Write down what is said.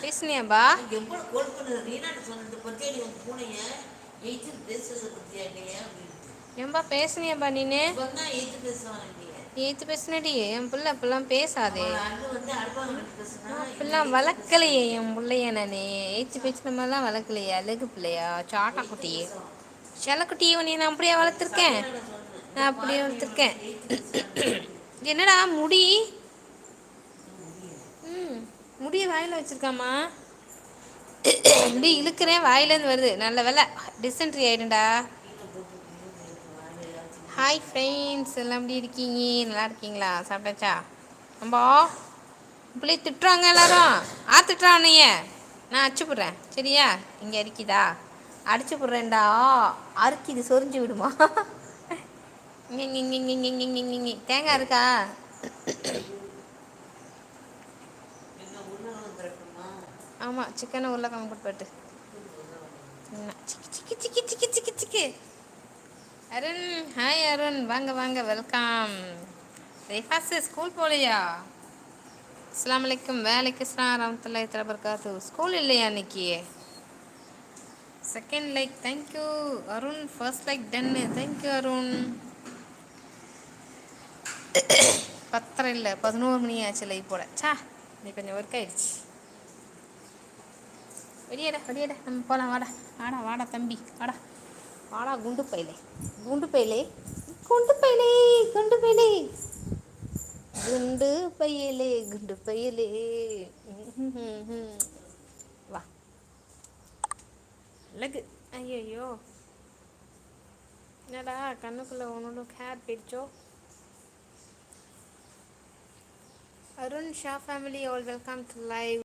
பேசுனியாப்பா? ஏன்பா பேசுனியாப்பா நீனு? எய்த்து பேசுனடி. என் பிள்ளை அப்படிலாம் பேசாதே. அப்படிலாம் வளர்க்கலையே என் பிள்ளைய நானு. எய்த்து பேசின மாதிரிலாம் வளர்க்கலையே. அழகு பிள்ளையா, சாட்டா குட்டி, செல்லக்குட்டி. உன்னை நான் அப்படியே வளர்த்துருக்கேன். நான் அப்படியே வளர்த்துருக்கேன். என்னடா முடி? முடிய வாயில் வச்சிருக்காமா? முடி இழுக்கிறேன், வாயிலேருந்து வருது. நல்ல வேலை, டிசென்ட்ரி ஆயிடும்டா. ஹாய் ஃப்ரெண்ட்ஸ், எல்லாம் எப்படி இருக்கீங்க? நல்லா இருக்கீங்களா? சாப்பிட்டாச்சா? அம்பா பிள்ளை திட்டுறாங்க எல்லாரும். திட்டுறான் உன்னைய. நான் அடிச்சு போடுறேன் சரியா? இங்கே அரிக்குதா? அடிச்சு போடுறேன்டா. அரிக்குது, சொரிஞ்சு விடுமா? தேங்காய் இருக்கா? ஆமாம், சிக்கனை உருளைக்கிழங்கு போட்டு போட்டு சிக்கி சிக்கி சிக்கி சிக்கி சிக்கி சிக்கி. அருண், ஹாய் அருண், வாங்க வாங்க, வெல்கம். ரேஃபாஸ் ஸ்கூல் போகலையா? அஸ்ஸலாமு அலைக்கும். வேலைக்கு அஸ்ஸலாம் வரஹ்மத்துல்லாஹி தஆலா பரகாத்து. ஸ்கூல் இல்லையா இன்னைக்கு? Second like, thank you Arun. First like டன்னு, தேங்க்யூ அருண். 10 இல்லை 11 மணி ஆச்சு லைக் போட. நீ கொஞ்சம் ஒர்க் ஆயிடுச்சு. வெளியேடா வெளியேடா, நம்ம போகலாம். வாடா வாடா வாடா தம்பி, வாடா வாடா. குண்டு பையலே, குண்டு பையலே, குண்டு பையலே, குண்டு பையலே, குண்டு பையலே, குண்டு பையலே. வா அழகு. ஐயோ, என்னடா கண்ணுக்குள்ளே ஒன்று ஹேர் போயிடுச்சோ? Arun Shah family, all welcome to live.